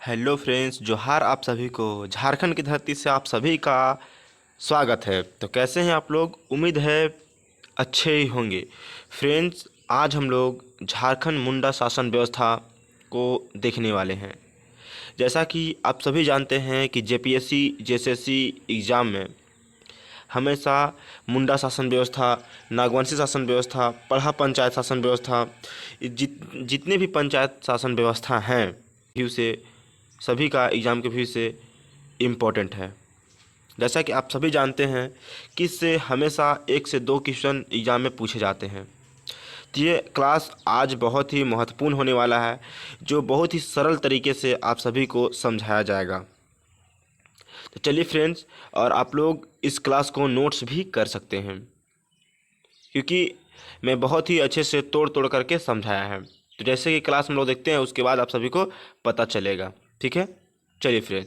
Hello friends, जोहार आप सभी को। झारखंड की धरती से आप सभी का स्वागत है। तो कैसे हैं आप लोग? उम्मीद है अच्छे ही होंगे। फ्रेंड्स, आज हम लोग झारखंड मुंडा शासन व्यवस्था को देखने वाले हैं। जैसा कि आप सभी जानते हैं कि जेपीएससी जेएसएससी एग्ज़ाम में हमेशा मुंडा शासन व्यवस्था, नागवंशी शासन व्यवस्था, पढ़ा पंचायत शासन व्यवस्था, जितने भी पंचायत शासन व्यवस्था हैं व्यू से सभी का एग्ज़ाम के व्यू से इम्पोर्टेंट है। जैसा कि आप सभी जानते हैं कि इससे हमेशा 1 से 2 क्वेश्चन एग्ज़ाम में पूछे जाते हैं। तो ये क्लास आज बहुत ही महत्वपूर्ण होने वाला है, जो बहुत ही सरल तरीके से आप सभी को समझाया जाएगा। तो चलिए फ्रेंड्स, और आप लोग इस क्लास को नोट्स भी कर सकते हैं, क्योंकि मैं बहुत ही अच्छे से तोड़ तोड़ करके समझाया है। तो जैसे कि क्लास हम लोग देखते हैं, उसके बाद आप सभी को पता चलेगा। ठीक है, चलिए फ्रेंड।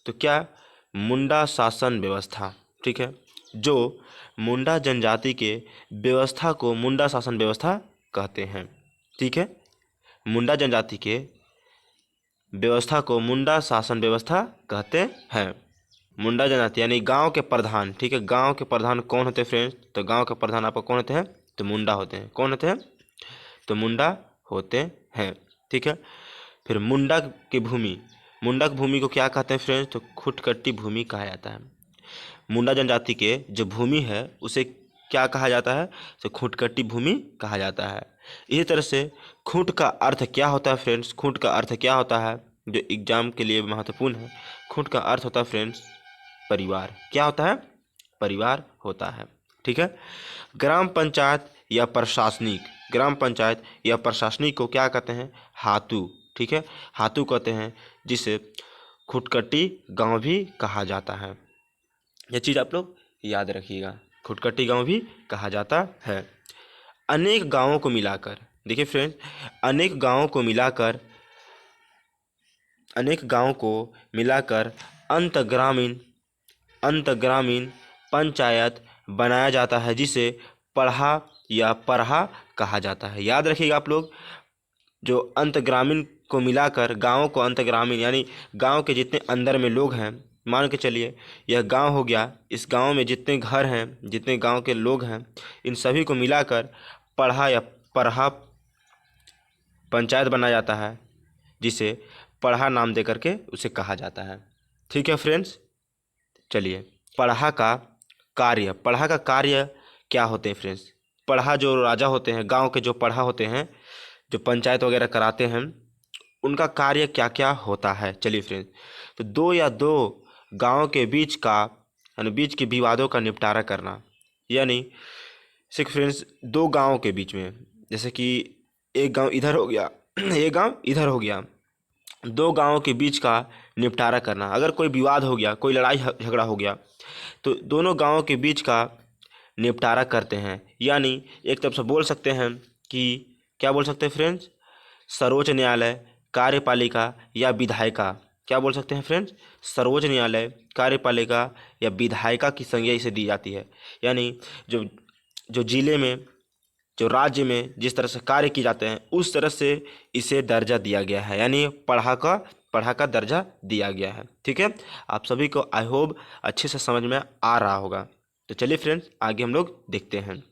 तो क्या मुंडा शासन व्यवस्था, ठीक है, जो मुंडा जनजाति के व्यवस्था को मुंडा शासन व्यवस्था कहते हैं। ठीक है, मुंडा जनजाति के व्यवस्था को मुंडा शासन व्यवस्था कहते हैं। मुंडा जनजाति यानी गांव के प्रधान, ठीक है, गांव के प्रधान कौन होते हैं फ्रेंड्स? तो गांव के प्रधान आपको कौन होते हैं? तो मुंडा होते हैं। कौन होते हैं? तो मुंडा होते हैं। ठीक है, फिर मुंडा की भूमि, मुंडा की भूमि को क्या कहते हैं फ्रेंड्स? तो खुटकट्टी भूमि कहा जाता है। मुंडा जनजाति के जो भूमि है उसे क्या कहा जाता है? तो खुटकट्टी भूमि कहा जाता है। इसी तरह से खूंट का अर्थ क्या होता है फ्रेंड्स? खूंट का अर्थ क्या होता है, जो एग्जाम के लिए महत्वपूर्ण है? खूंट का अर्थ होता है फ्रेंड्स परिवार। क्या होता है? परिवार होता है। ठीक है, ग्राम पंचायत या प्रशासनिक, ग्राम पंचायत या प्रशासनिक को क्या कहते हैं? हातू। ठीक है, हातू कहते हैं, जिसे खुटकट्टी गांव भी कहा जाता है। यह चीज़ आप लोग याद रखिएगा, खुटकट्टी गांव भी कहा जाता है। अनेक गांवों को मिलाकर, देखिए फ्रेंड्स, अनेक गांवों को मिलाकर, अनेक गांवों को मिलाकर अंतग्रामीण पंचायत बनाया जाता है, जिसे पढ़ा या पढ़ा कहा जाता है। याद रखिएगा आप लोग, जो अंतग्रामीण को मिलाकर गाँव को अंतग्रामीण यानी गांव के जितने अंदर में लोग हैं, मान के चलिए यह गांव हो गया, इस गांव में जितने घर हैं, जितने गांव के लोग हैं, इन सभी को मिलाकर पढ़ा या पढ़ा पंचायत बनाया जाता है, जिसे पढ़ा नाम दे करके उसे कहा जाता है। ठीक है फ्रेंड्स, चलिए, पढ़ा का पढ़ा का कार्य क्या होते हैं फ्रेंड्स? पढ़ा जो राजा होते हैं, गांव के जो पढ़ा होते हैं, जो पंचायत वगैरह कराते हैं, उनका कार्य क्या क्या होता है? चलिए फ्रेंड्स, तो दो गांव के बीच का यानी बीच के विवादों का निपटारा करना, यानी सिख फ्रेंड्स, दो गांवों के बीच में, जैसे कि एक गांव इधर हो गया एक गांव इधर हो गया, दो गांवों के बीच का निपटारा करना। अगर कोई विवाद हो गया, कोई लड़ाई झगड़ा हो गया, तो दोनों गांवों के बीच का निपटारा करते हैं। यानी एक तरफ से बोल सकते हैं कि क्या बोल सकते हैं फ्रेंड्स? सर्वोच्च न्यायालय, कार्यपालिका या विधायिका। क्या बोल सकते हैं फ्रेंड्स? सर्वोच्च न्यायालय, कार्यपालिका या विधायिका की संज्ञा इसे दी जाती है। यानी जो जो जिले में, जो राज्य में जिस तरह से कार्य किए जाते हैं, उस तरह से इसे दर्जा दिया गया है, यानी पढ़ा का दर्जा दिया गया है। ठीक है, आप सभी को आई होप अच्छे से समझ में आ रहा होगा। तो चलिए फ्रेंड्स, आगे हम लोग देखते हैं।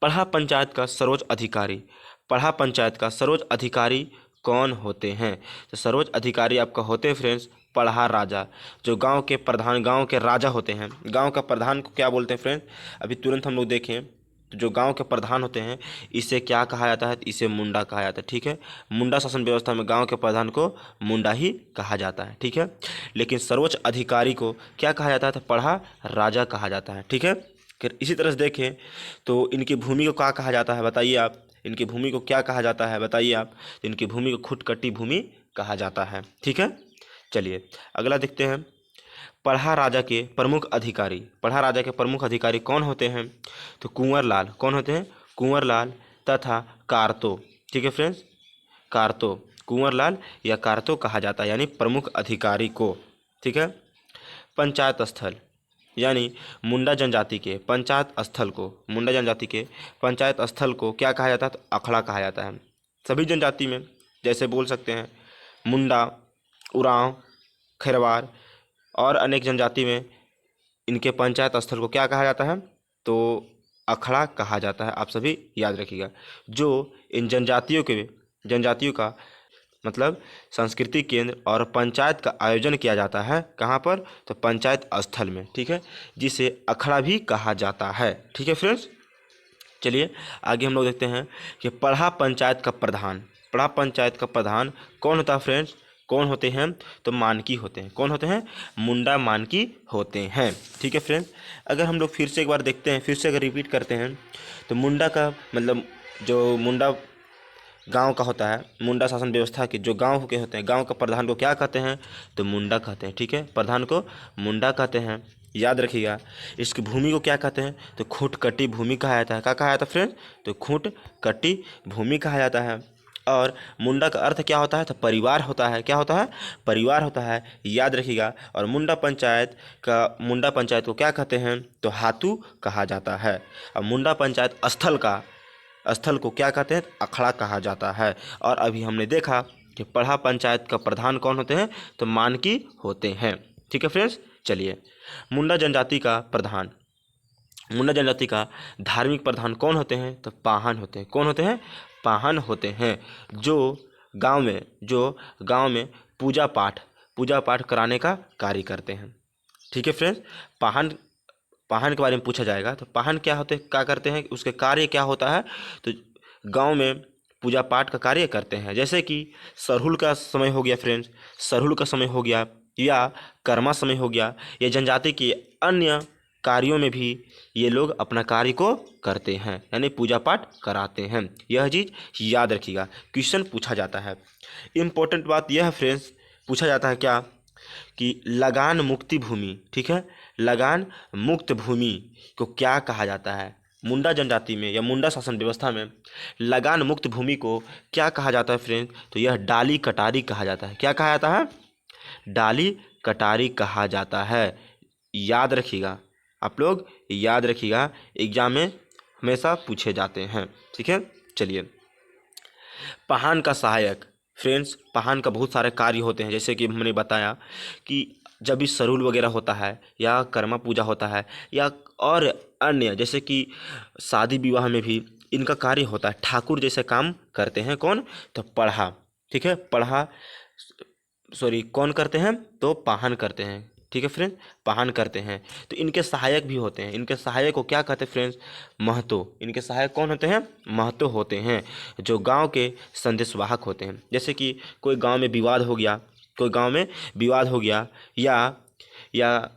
पढ़ा पंचायत का सर्वोच्च अधिकारी, पढ़ा पंचायत का सर्वोच्च अधिकारी कौन होते हैं? तो सर्वोच्च अधिकारी आपका होते हैं फ्रेंड्स पढ़ा राजा, जो गांव के प्रधान, गांव के राजा होते हैं। गांव का प्रधान को क्या बोलते हैं फ्रेंड्स? अभी तुरंत हम लोग देखें, तो जो गांव के प्रधान होते हैं, इसे क्या कहा जाता है? इसे मुंडा कहा जाता है। ठीक है, मुंडा शासन व्यवस्था में गांव के प्रधान को मुंडा ही कहा जाता है। ठीक है, लेकिन सर्वोच्च अधिकारी को क्या कहा जाता है? तो पढ़ा राजा कहा जाता है। ठीक है, फिर इसी तरह से देखें तो इनकी भूमि को क्या कहा जाता है? बताइए आप, इनकी भूमि को क्या कहा जाता है? बताइए आप। तो इनकी भूमि को खुटकट्टी भूमि कहा जाता है। ठीक है, चलिए अगला देखते हैं। पढ़ा राजा के प्रमुख अधिकारी, पढ़ा राजा के प्रमुख अधिकारी कौन होते हैं? तो कुंवर लाल। कौन होते हैं? कुंवर लाल तथा कारतो। ठीक है फ्रेंड्स, कारतो, कुंवर लाल या कारतो कहा जाता है, यानी प्रमुख अधिकारी को। ठीक है, पंचायत स्थल, यानी मुंडा जनजाति के पंचायत स्थल को, मुंडा जनजाति के पंचायत स्थल को क्या कहा जाता है? तो अखड़ा कहा जाता है। सभी जनजाति में जैसे बोल सकते हैं मुंडा, उरांव, खैरवार और अनेक जनजाति में इनके पंचायत स्थल को क्या कहा जाता है? तो अखड़ा कहा जाता है। आप सभी याद रखिएगा। जो इन जनजातियों का मतलब संस्कृति केंद्र और पंचायत का आयोजन किया जाता है कहाँ पर? तो पंचायत स्थल में, ठीक है, जिसे अखड़ा भी कहा जाता है। ठीक है फ्रेंड्स, चलिए आगे हम लोग देखते हैं कि पढ़ा पंचायत का प्रधान कौन होता है फ्रेंड्स? कौन होते हैं? तो मानकी होते हैं। कौन होते हैं? मुंडा मानकी होते हैं। ठीक है फ्रेंड्स, अगर हम लोग फिर से एक बार देखते हैं, फिर से अगर रिपीट करते हैं, तो मुंडा का मतलब जो मुंडा गांव का होता है, मुंडा शासन व्यवस्था के जो गांव के होते हैं, गांव का प्रधान को क्या कहते हैं? तो मुंडा कहते हैं। ठीक है, प्रधान को मुंडा कहते हैं, याद रखिएगा। इसकी भूमि को क्या कहते हैं? तो खूंट कटी भूमि कहा जाता है। क्या कहा जाता है फ्रेंड्स? तो खूंट कटी भूमि कहा जाता है। और मुंडा का अर्थ क्या होता है? तो परिवार होता है। क्या होता है? परिवार होता है, याद रखिएगा। और मुंडा पंचायत को क्या कहते हैं? तो हातू कहा जाता है। और मुंडा पंचायत स्थल को क्या कहते हैं? अखड़ा कहा जाता है। और अभी हमने देखा कि पढ़ा पंचायत का प्रधान कौन होते हैं? तो मानकी होते हैं। ठीक है फ्रेंड्स, चलिए मुंडा जनजाति का धार्मिक प्रधान कौन होते हैं? तो पाहन होते हैं। कौन होते हैं? पाहन होते हैं, जो गांव में पूजा पाठ कराने का कार्य करते हैं। ठीक है फ्रेंड्स, पाहन के बारे में पूछा जाएगा तो पाहन क्या करते हैं, उसके कार्य क्या होता है? तो गांव में पूजा पाठ का कार्य करते हैं। जैसे कि सरहुल का समय हो गया फ्रेंड्स, सरहुल का समय हो गया या कर्मा समय हो गया, या जनजाति के अन्य कार्यों में भी ये लोग अपना कार्य को करते हैं, यानी पूजा पाठ कराते हैं। यह चीज़ याद रखिएगा, क्वेश्चन पूछा जाता है। इम्पोर्टेंट बात यह है फ्रेंड्स, पूछा जाता है क्या कि लगान मुक्ति भूमि, ठीक है, लगान मुक्त भूमि को क्या कहा जाता है? मुंडा जनजाति में या मुंडा शासन व्यवस्था में लगान मुक्त भूमि को क्या कहा जाता है फ्रेंड? तो यह डाली कटारी कहा जाता है। क्या कहा जाता है? डाली कटारी कहा जाता है। याद रखिएगा, आप लोग याद रखिएगा, एग्जाम में हमेशा पूछे जाते हैं। ठीक है, चलिए पाहन का सहायक फ्रेंड्स, पाहन का बहुत सारे कार्य होते हैं। जैसे कि हमने बताया कि जब भी सरूल वगैरह होता है या कर्मा पूजा होता है या और अन्य जैसे कि शादी विवाह में भी इनका कार्य होता है। ठाकुर जैसे काम करते हैं कौन? तो पढ़ा। ठीक है, कौन करते हैं? तो पाहन करते हैं। ठीक है फ्रेंड्स, पाहन करते हैं। तो इनके सहायक भी होते हैं। इनके सहायक को क्या कहते हैं फ्रेंड्स? महतो। इनके सहायक कौन होते हैं? महतो होते हैं, जो गांव के संदेशवाहक होते हैं। जैसे कि कोई गांव में विवाद हो गया या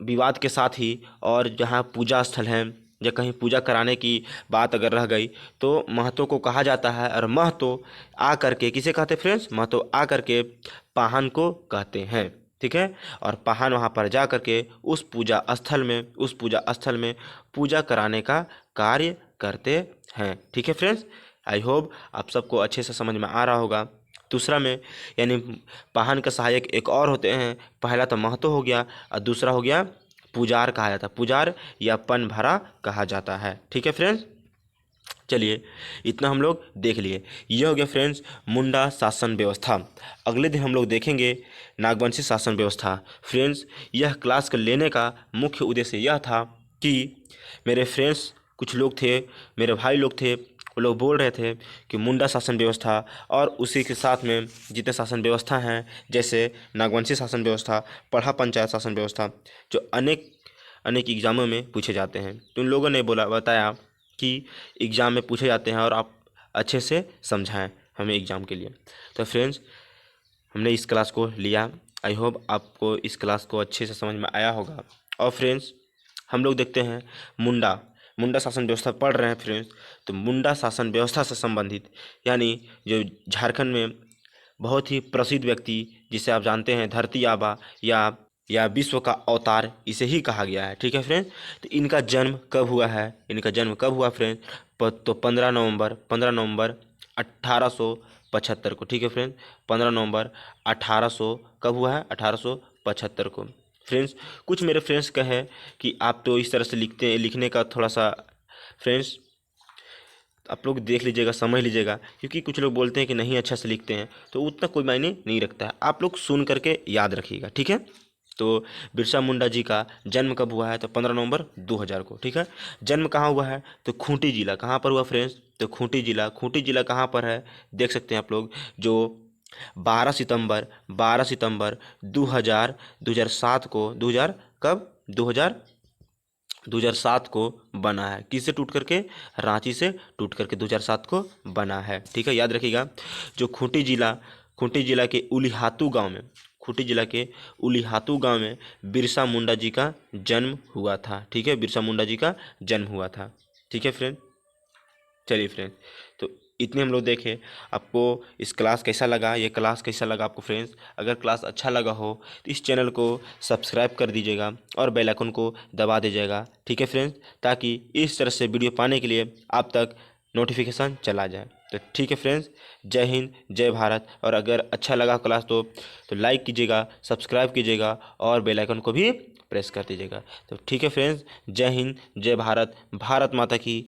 विवाद के साथ ही और जहाँ पूजा स्थल है या कहीं पूजा कराने की बात अगर रह गई तो महतो को कहा जाता है। और महतो आ करके किसे कहते हैं फ्रेंड्स? महतो आ करके पाहन को कहते हैं। ठीक है, और पाहन वहाँ पर जा करके उस पूजा स्थल में पूजा कराने का कार्य करते हैं। ठीक है फ्रेंड्स, आई होप आप सबको अच्छे से समझ में आ रहा होगा। दूसरा में यानी पाहन का सहायक एक और होते हैं। पहला तो महतो हो गया और दूसरा हो गया पुजार कहा जाता है। पुजार या पन भरा कहा जाता है। ठीक है फ्रेंड्स, चलिए इतना हम लोग देख लिए। यह हो गया फ्रेंड्स मुंडा शासन व्यवस्था। अगले दिन हम लोग देखेंगे नागवंशी शासन व्यवस्था। फ्रेंड्स, यह क्लास को लेने का मुख्य उद्देश्य यह था कि मेरे फ्रेंड्स कुछ लोग थे, मेरे भाई लोग थे, वो लोग बोल रहे थे कि मुंडा शासन व्यवस्था और उसी के साथ में जितने शासन व्यवस्था हैं जैसे नागवंशी शासन व्यवस्था, पढ़ा पंचायत शासन व्यवस्था, जो अनेक अनेक एग्जामों में पूछे जाते हैं। तो उन लोगों ने बताया कि एग्ज़ाम में पूछे जाते हैं और आप अच्छे से समझाएं हमें एग्ज़ाम के लिए। तो फ्रेंड्स, हमने इस क्लास को लिया। आई होप आपको इस क्लास को अच्छे से समझ में आया होगा। और फ्रेंड्स, हम लोग देखते हैं मुंडा शासन व्यवस्था पढ़ रहे हैं फ्रेंड्स। तो मुंडा शासन व्यवस्था से संबंधित यानी जो झारखंड में बहुत ही प्रसिद्ध व्यक्ति जिसे आप जानते हैं धरती आबा या विश्व का अवतार, इसे ही कहा गया है। ठीक है फ्रेंड्स, तो इनका जन्म कब हुआ फ्रेंड्स? तो 15 नवंबर 1875 को। ठीक है फ्रेंड्स, 15 नवंबर 1800 कब हुआ है? 1875 को। फ्रेंड्स, कुछ मेरे फ्रेंड्स कहे कि आप तो इस तरह से लिखने का थोड़ा सा फ्रेंड्स आप लोग देख लीजिएगा, समझ लीजिएगा, क्योंकि कुछ लोग बोलते हैं कि नहीं अच्छा से लिखते हैं, तो उतना कोई मायने नहीं रखता है। आप लोग सुन करके याद रखिएगा, ठीक है। तो बिरसा मुंडा जी का जन्म कब हुआ है? तो 15 नवंबर 2000 को, ठीक है। जन्म कहाँ हुआ है? तो खूंटी जिला। कहाँ पर हुआ फ्रेंड्स? तो खूंटी जिला। खूंटी जिला कहाँ पर है? देख सकते हैं आप लोग, जो 12 सितंबर 2007 को, 2000 कब? 2007 को बना है। किससे टूट करके? रांची से टूट करके 2007 को बना है, ठीक है, याद रखिएगा। जो खूंटी जिला के उलिहातू गांव में, खूंटी जिला के उलिहातू गांव में बिरसा मुंडा जी का जन्म हुआ था, ठीक है, बिरसा मुंडा जी का जन्म हुआ था, ठीक है फ्रेंड। चलिए फ्रेंड्स, तो इतने हम लोग देखे। आपको इस क्लास कैसा लगा, ये क्लास कैसा लगा आपको फ्रेंड्स? अगर क्लास अच्छा लगा हो तो इस चैनल को सब्सक्राइब कर दीजिएगा और बेल आइकन को दबा दीजिएगा, ठीक है फ्रेंड्स, ताकि इस तरह से वीडियो पाने के लिए आप तक नोटिफिकेशन चला जाए। तो ठीक है फ्रेंड्स, जय हिंद जय भारत। और अगर अच्छा लगा क्लास तो लाइक कीजिएगा, सब्सक्राइब कीजिएगा और बेल आइकन को भी प्रेस कर दीजिएगा। तो ठीक है फ्रेंड्स, जय हिंद जय भारत, भारत माता की